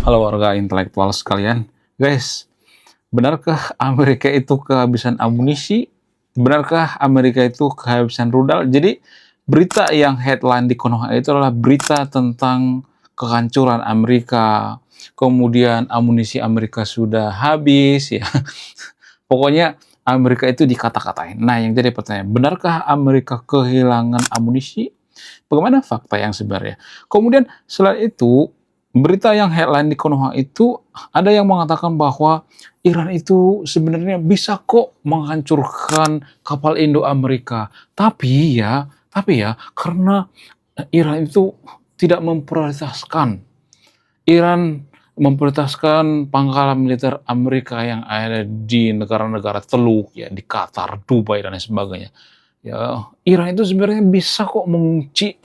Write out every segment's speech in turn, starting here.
Halo warga intelektual sekalian. Guys, benarkah Amerika itu kehabisan amunisi? Benarkah Amerika itu kehabisan rudal? Jadi, berita yang headline di Konoha itu adalah berita tentang kehancuran Amerika, kemudian amunisi Amerika sudah habis, ya. Pokoknya Amerika itu dikata-katain. Nah, yang jadi pertanyaan, benarkah Amerika kehilangan amunisi? Bagaimana fakta yang sebenarnya? Kemudian selain itu, berita yang headline di Konoha itu ada yang mengatakan bahwa Iran itu sebenarnya bisa kok menghancurkan kapal Indo-Amerika. Tapi ya, karena Iran itu tidak memprioritaskan. Iran memprioritaskan pangkalan militer Amerika yang ada di negara-negara Teluk, ya, di Qatar, Dubai, dan lain sebagainya. Ya, Iran itu sebenarnya bisa kok mengunci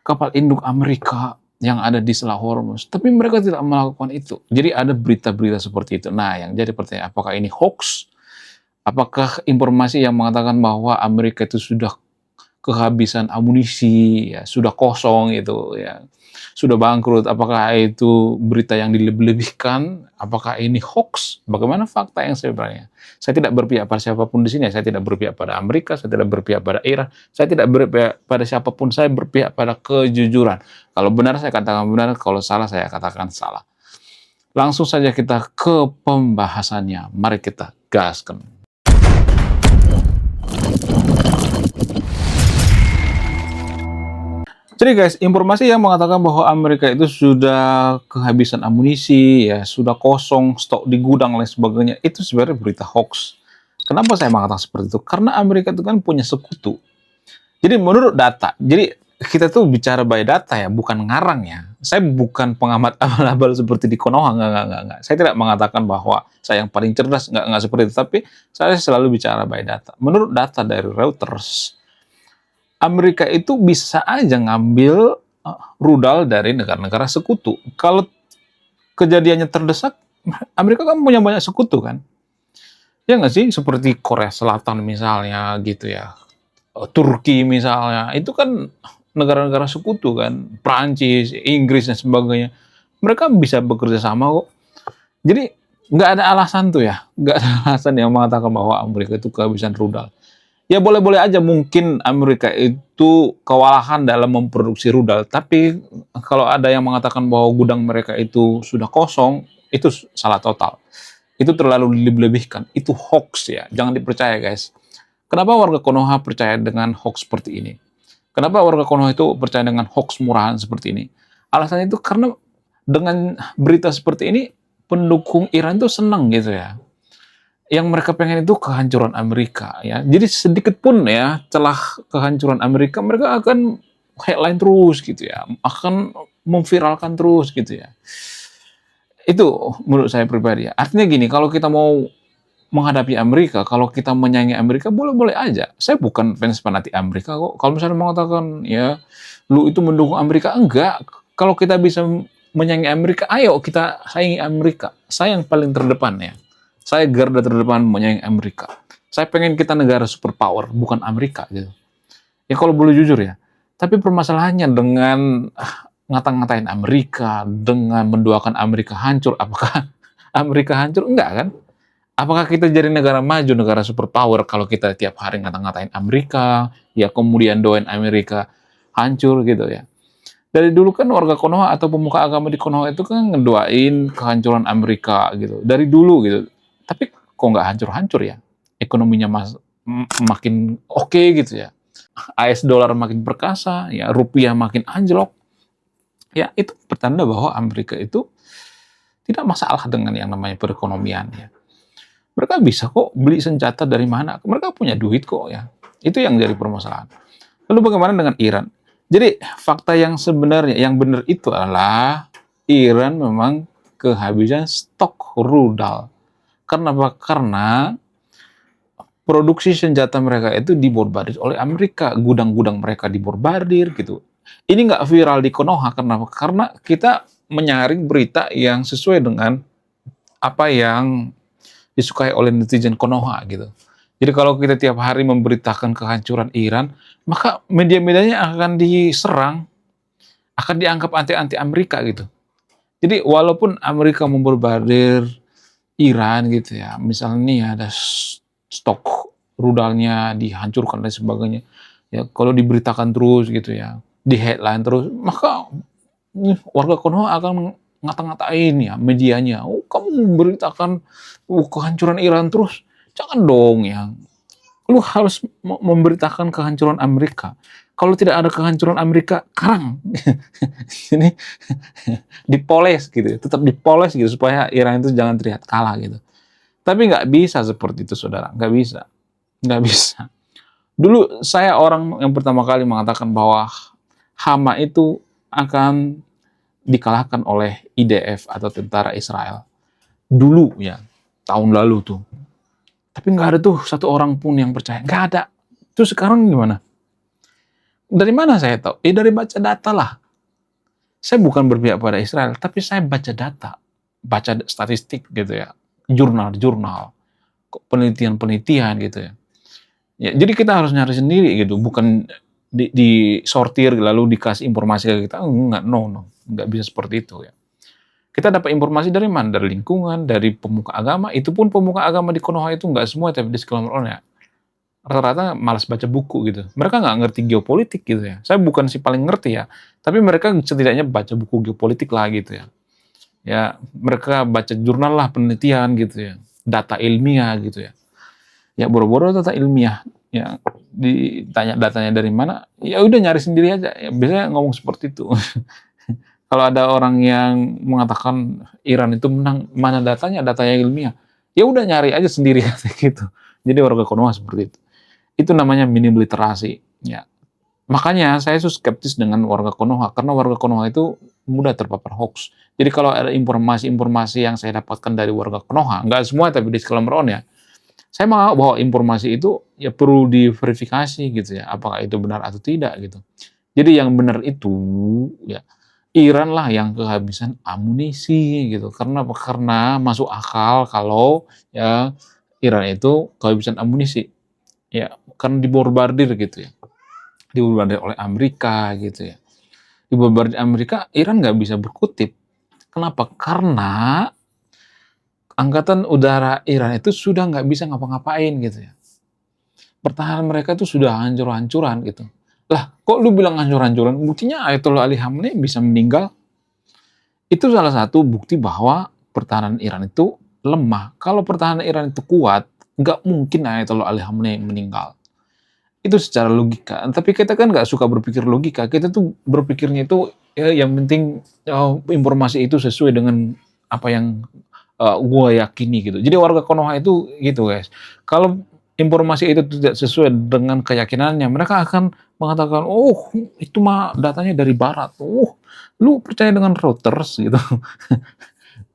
kapal induk Amerika yang ada di Selat Hormuz, tapi mereka tidak melakukan itu. Jadi ada berita-berita seperti itu. Nah, yang jadi pertanyaan, apakah ini hoax? Apakah informasi yang mengatakan bahwa Amerika itu sudah kehabisan amunisi, ya, sudah kosong itu, ya, sudah bangkrut? Apakah itu berita yang dilebih-lebihkan? Apakah ini hoax? Bagaimana fakta yang sebenarnya? Saya tidak berpihak pada siapapun di sini. Saya tidak berpihak pada Amerika, saya tidak berpihak pada Iran, saya tidak berpihak pada siapapun. Saya berpihak pada kejujuran. Kalau benar saya katakan benar, kalau salah saya katakan salah. Langsung saja kita ke pembahasannya. Mari kita gaskan. Jadi guys, informasi yang mengatakan bahwa Amerika itu sudah kehabisan amunisi, ya, sudah kosong stok di gudang dan lain sebagainya, itu sebenarnya berita hoax. Kenapa saya mengatakan seperti itu? Karena Amerika itu kan punya sekutu. Jadi menurut data, jadi kita tuh bicara by data, ya, bukan ngarang, ya. Saya bukan pengamat abal-abal seperti di Konoha, enggak. Saya tidak mengatakan bahwa saya yang paling cerdas, enggak seperti itu. Tapi saya selalu bicara by data. Menurut data dari Reuters, Amerika itu bisa aja ngambil rudal dari negara-negara sekutu. Kalau kejadiannya terdesak, Amerika kan punya banyak sekutu kan? Ya nggak sih? Seperti Korea Selatan misalnya gitu ya. Turki misalnya, itu kan negara-negara sekutu kan. Prancis, Inggris, dan sebagainya. Mereka bisa bekerja sama kok. Jadi nggak ada alasan tuh ya. Nggak ada alasan yang mengatakan bahwa Amerika itu kehabisan rudal. Ya boleh-boleh aja mungkin Amerika itu kewalahan dalam memproduksi rudal, tapi kalau ada yang mengatakan bahwa gudang mereka itu sudah kosong, itu salah total. Itu terlalu dilebih-lebihkan, itu hoax, ya, jangan dipercaya guys. Kenapa warga Konoha percaya dengan hoax seperti ini? Kenapa warga Konoha itu percaya dengan hoax murahan seperti ini? Alasannya itu karena dengan berita seperti ini, pendukung Iran itu senang gitu ya. Yang mereka pengen itu kehancuran Amerika, ya. Jadi sedikit pun ya celah kehancuran Amerika, mereka akan headline terus gitu ya, akan memviralkan terus gitu ya. Itu menurut saya pribadi ya. Artinya gini, kalau kita mau menghadapi Amerika, kalau kita menyayangi Amerika, boleh-boleh aja. Saya bukan fans fanatik Amerika kok. Kalau misalnya mengatakan ya lu itu mendukung Amerika, enggak. Kalau kita bisa menyayangi Amerika, ayo kita sayangi Amerika. Saya yang paling terdepan ya. Saya garda terdepan menyayangi Amerika. Saya pengen kita negara superpower, bukan Amerika gitu. Ya kalau boleh jujur ya. Tapi permasalahannya dengan ngata-ngatain Amerika, dengan mendoakan Amerika hancur, apakah Amerika hancur? Enggak kan? Apakah kita jadi negara maju, negara superpower kalau kita tiap hari ngata-ngatain Amerika, ya kemudian doain Amerika hancur gitu ya. Dari dulu kan warga Konoha atau pemuka agama di Konoha itu kan ngedoain kehancuran Amerika gitu. Dari dulu gitu. Tapi kok nggak hancur-hancur ya? Ekonominya makin oke gitu ya. AS dolar makin perkasa, ya rupiah makin anjlok. Ya itu pertanda bahwa Amerika itu tidak masalah dengan yang namanya perekonomian ya. Mereka bisa kok beli senjata dari mana? Mereka punya duit kok ya. Itu yang jadi permasalahan. Lalu bagaimana dengan Iran? Jadi fakta yang sebenarnya, yang benar itu adalah Iran memang kehabisan stok rudal. Kenapa? Karena produksi senjata mereka itu diborbardir oleh Amerika. Gudang-gudang mereka diborbardir gitu. Ini nggak viral di Konoha. Kenapa? Karena kita menyaring berita yang sesuai dengan apa yang disukai oleh netizen Konoha gitu. Jadi kalau kita tiap hari memberitakan kehancuran Iran, maka media-medianya akan diserang, akan dianggap anti-anti Amerika gitu. Jadi walaupun Amerika memborbardir Iran gitu ya, misalnya nih ada stok rudalnya dihancurkan dan sebagainya, ya kalau diberitakan terus gitu ya, di headline terus, maka warga Konoha akan ngata-ngatain ya medianya, "Oh kamu memberitakan, kehancuran Iran terus, jangan dong ya, lu harus memberitakan kehancuran Amerika. Kalau tidak ada kehancuran Amerika, karang." Ini dipoles gitu, tetap dipoles gitu supaya Iran itu jangan terlihat kalah gitu. Tapi nggak bisa seperti itu, saudara, nggak bisa, nggak bisa. Dulu saya orang yang pertama kali mengatakan bahwa Hama itu akan dikalahkan oleh IDF atau tentara Israel. Dulu ya, tahun lalu tuh. Tapi nggak ada tuh satu orang pun yang percaya, nggak ada. Terus sekarang gimana? Dari mana saya tahu? Dari baca data lah. Saya bukan berpihak pada Israel, tapi saya baca data, baca statistik gitu ya, jurnal-jurnal, penelitian-penelitian gitu ya. Ya, jadi kita harus nyari sendiri gitu, bukan disortir lalu dikasih informasi ke kita. Enggak, no, enggak bisa seperti itu ya. Kita dapat informasi dari mana? Dari lingkungan, dari pemuka agama. Itu pun pemuka agama di Konoha itu enggak semua tapi di sekolah ya. Rata-rata malas baca buku gitu. Mereka nggak ngerti geopolitik gitu ya. Saya bukan si paling ngerti ya, tapi mereka setidaknya baca buku geopolitik lah gitu ya. Ya, mereka baca jurnal lah, penelitian gitu ya, data ilmiah gitu ya. Ya boro-boro data ilmiah, ya ditanya datanya dari mana, ya udah nyari sendiri aja. Ya, biasanya ngomong seperti itu. Kalau ada orang yang mengatakan Iran itu menang, mana datanya? Datanya ilmiah. Ya udah nyari aja sendiri gitu. Jadi warga Konoha seperti itu. Itu namanya minim literasi. Ya. Makanya saya tuh skeptis dengan warga Konoha, karena warga Konoha itu mudah terpapar hoax. Jadi kalau ada informasi-informasi yang saya dapatkan dari warga Konoha, nggak semua tapi di sekolah meron ya, saya mau bahwa informasi itu ya perlu diverifikasi gitu ya, apakah itu benar atau tidak gitu. Jadi yang benar itu ya Iran lah yang kehabisan amunisi gitu. Karena apa? Karena masuk akal kalau ya Iran itu kehabisan amunisi. Ya, karena dibombardir gitu ya. Dibombardir oleh Amerika gitu ya. Dibombardir Amerika, Iran nggak bisa berkutik. Kenapa? Karena angkatan udara Iran itu sudah nggak bisa ngapa-ngapain gitu ya. Pertahanan mereka itu sudah hancur-hancuran gitu. Lah, kok lu bilang hancur-hancuran? Buktinya Ayatollah Ali Khamenei bisa meninggal. Itu salah satu bukti bahwa pertahanan Iran itu lemah. Kalau pertahanan Iran itu kuat, nggak mungkin Ayatollah Ali Khamenei meninggal. Itu secara logika. Tapi kita kan nggak suka berpikir logika. Kita tuh berpikirnya itu ya, yang penting informasi itu sesuai dengan apa yang gue yakini gitu. Jadi warga Konoha itu gitu guys. Kalau informasi itu tidak sesuai dengan keyakinannya, mereka akan mengatakan, oh itu mah datanya dari barat. Oh, lu percaya dengan Reuters gitu.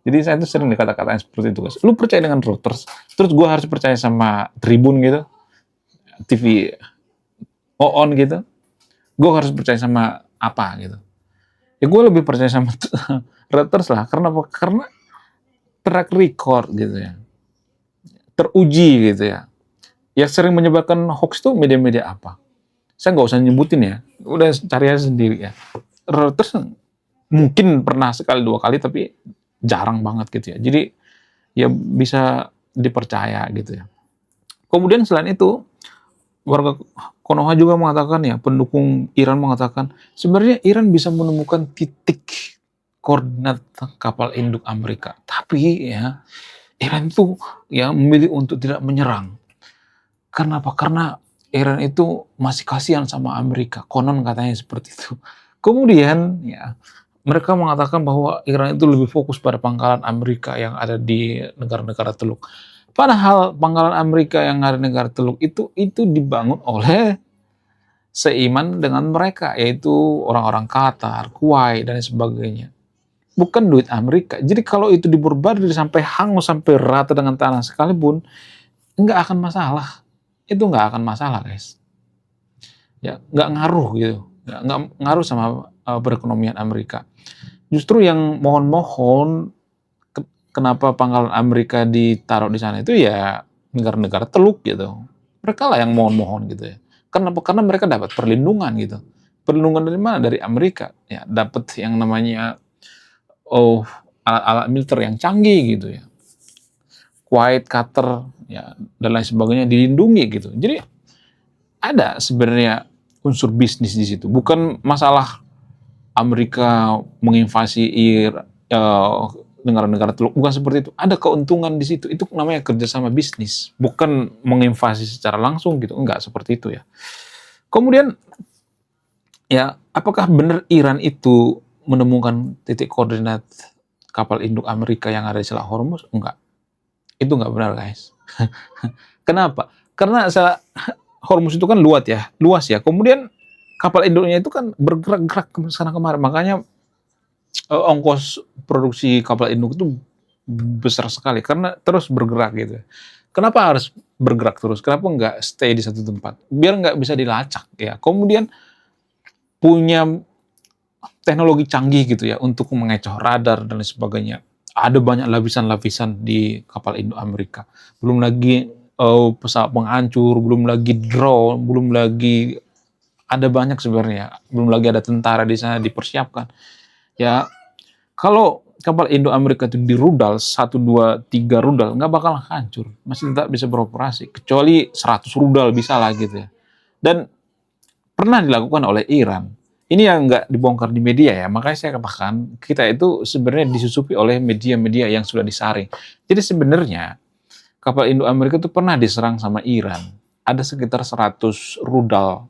Jadi saya tuh sering dikata-katain seperti itu guys. Lu percaya dengan Reuters, terus gue harus percaya sama Tribun gitu, TV on gitu. Gue harus percaya sama apa gitu. Ya gue lebih percaya sama Reuters lah. Karena apa? Karena track record gitu ya. Teruji gitu ya. Yang sering menyebarkan hoax tuh media-media apa? Saya nggak usah nyebutin ya. Udah cari aja sendiri ya. Reuters mungkin pernah sekali dua kali tapi jarang banget gitu ya. Jadi ya bisa dipercaya gitu ya. Kemudian selain itu warga Konoha juga mengatakan ya, pendukung Iran mengatakan sebenarnya Iran bisa menemukan titik koordinat kapal induk Amerika. Tapi ya Iran itu ya memilih untuk tidak menyerang. Karena apa? Karena Iran itu masih kasihan sama Amerika. Konon katanya seperti itu. Kemudian ya mereka mengatakan bahwa Iran itu lebih fokus pada pangkalan Amerika yang ada di negara-negara Teluk. Padahal pangkalan Amerika yang ada di negara Teluk itu dibangun oleh seiman dengan mereka, yaitu orang-orang Qatar, Kuwait dan sebagainya. Bukan duit Amerika. Jadi kalau itu diborbardir sampai hangus sampai rata dengan tanah sekalipun, nggak akan masalah. Itu nggak akan masalah, guys. Ya, nggak ngaruh gitu. Nggak ngaruh sama perekonomian Amerika. Justru yang mohon-mohon kenapa pangkalan Amerika ditaruh di sana itu ya negara-negara Teluk gitu. Mereka lah yang mohon-mohon gitu ya. Kenapa? Karena mereka dapat perlindungan gitu. Perlindungan dari mana? Dari Amerika. Ya, dapat yang namanya oh, alat-alat militer yang canggih gitu ya, quiet cutter ya dan lain sebagainya dilindungi gitu. Jadi ada sebenarnya unsur bisnis di situ. Bukan masalah Amerika menginvasi negara-negara teluk, bukan seperti itu. Ada keuntungan di situ. Itu namanya kerjasama bisnis, bukan menginvasi secara langsung gitu. Enggak seperti itu ya. Kemudian ya, apakah benar Iran itu menemukan titik koordinat kapal induk Amerika yang ada di Selat Hormuz? Enggak. Itu enggak benar, guys. Kenapa? Karena Selat Hormuz itu kan luas ya. Kemudian kapal induknya itu kan bergerak-gerak ke sana kemari. Makanya ongkos produksi kapal induk itu besar sekali karena terus bergerak gitu. Kenapa harus bergerak terus? Kenapa nggak stay di satu tempat? Biar nggak bisa dilacak ya. Kemudian punya teknologi canggih gitu ya untuk mengecoh radar dan lain sebagainya. Ada banyak lapisan-lapisan di kapal induk Amerika. Belum lagi pesawat penghancur, belum lagi drone, belum lagi ada banyak sebenarnya. Belum lagi ada tentara di sana dipersiapkan. Ya, kalau kapal Indo Amerika itu dirudal 1, 2, 3 rudal nggak bakal hancur, masih tetap bisa beroperasi kecuali 100 rudal bisa lah gitu ya. Dan pernah dilakukan oleh Iran. Ini yang nggak dibongkar di media ya, makanya saya katakan kita itu sebenarnya disusupi oleh media-media yang sudah disaring. Jadi sebenarnya kapal Indo Amerika itu pernah diserang sama Iran. Ada sekitar 100 rudal,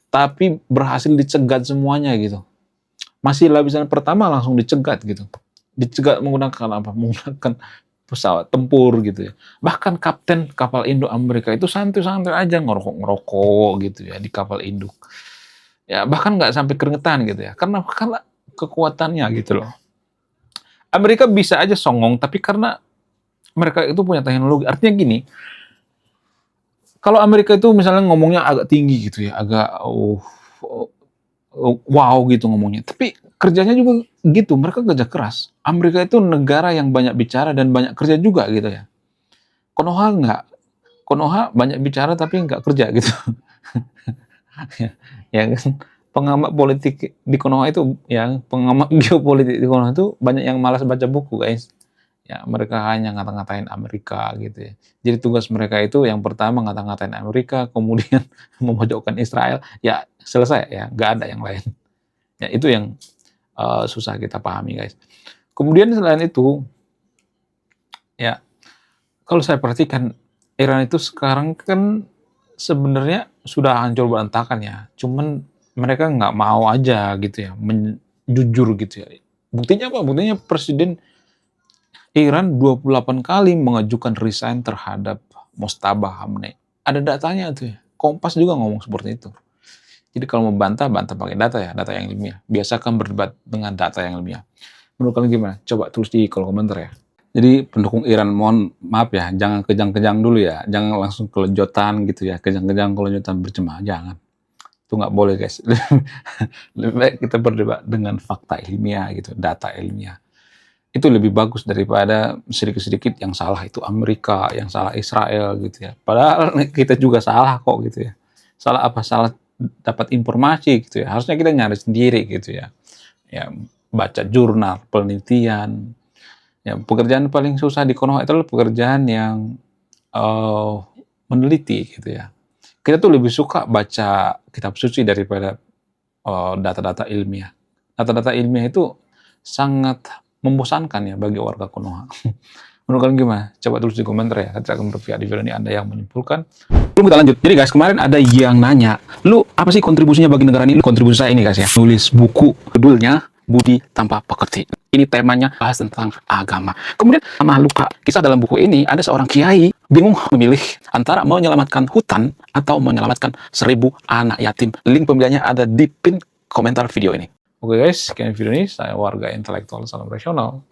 tapi berhasil dicegat semuanya gitu. Masih lapisan pertama langsung dicegat gitu. Dicegat menggunakan apa? Menggunakan pesawat tempur gitu ya. Bahkan kapten kapal induk Amerika itu santai-santai aja ngerokok-ngerokok gitu ya di kapal induk. Ya bahkan nggak sampai keringetan gitu ya. Karena kekuatannya gitu loh. Amerika bisa aja songong, tapi karena mereka itu punya teknologi. Artinya gini, kalau Amerika itu misalnya ngomongnya agak tinggi gitu ya, agak wow gitu ngomongnya. Tapi kerjanya juga gitu, mereka kerja keras. Amerika itu negara yang banyak bicara dan banyak kerja juga gitu ya. Konoha enggak. Konoha banyak bicara tapi enggak kerja gitu. Ya kan? Pengamat politik di Konoha itu, ya pengamat geopolitik di Konoha itu banyak yang malas baca buku, guys. Ya, mereka hanya ngata-ngatain Amerika gitu ya. Jadi tugas mereka itu yang pertama ngata-ngatain Amerika, kemudian memojokkan Israel, ya selesai ya, nggak ada yang lain. Ya itu yang susah kita pahami, guys. Kemudian selain itu, ya kalau saya perhatikan Iran itu sekarang kan sebenarnya sudah hancur berantakan ya. Cuman mereka nggak mau aja gitu ya, jujur gitu ya. Buktinya apa? Buktinya Presiden Iran 28 kali mengajukan resign terhadap Mojtaba Khamenei. Ada datanya tuh ya. Kompas juga ngomong seperti itu. Jadi kalau mau bantah pakai data ya, data yang ilmiah. Biasakan berdebat dengan data yang ilmiah. Menurut kalian gimana? Coba tulis di kolom komentar ya. Jadi pendukung Iran, mohon maaf ya, jangan kejang-kejang dulu ya. Jangan langsung kelejotan gitu ya. Kejang-kejang kelejotan berjemaah, jangan. Itu nggak boleh, guys. Lebih baik kita berdebat dengan fakta ilmiah gitu, data ilmiah. Itu lebih bagus daripada sedikit-sedikit yang salah itu Amerika, yang salah Israel gitu ya. Padahal kita juga salah kok gitu ya. Salah apa? Salah dapat informasi gitu ya. Harusnya kita nyari sendiri gitu ya. Ya, baca jurnal, penelitian. Ya, pekerjaan paling susah di Konoha itu adalah pekerjaan yang meneliti gitu ya. Kita tuh lebih suka baca kitab suci daripada data-data ilmiah. Data-data ilmiah itu sangat membosankan ya bagi warga Konoha. Menurut kalian gimana? Coba tulis di komentar ya. Saya akan berpihak di video ini, Anda yang menyimpulkan. Belum kita lanjut. Jadi guys, kemarin ada yang nanya, lu apa sih kontribusinya bagi negara ini? Kontribusi saya ini guys ya, nulis buku, judulnya Budi Tanpa Pekerti. Ini temanya bahas tentang agama. Kemudian sama luka. Kisah dalam buku ini ada seorang kiai bingung memilih antara menyelamatkan hutan atau menyelamatkan 1000 anak yatim. Link pembeliannya ada di pin komentar video ini. Oke guys, sekian video ini. Saya warga intelektual salam rasional.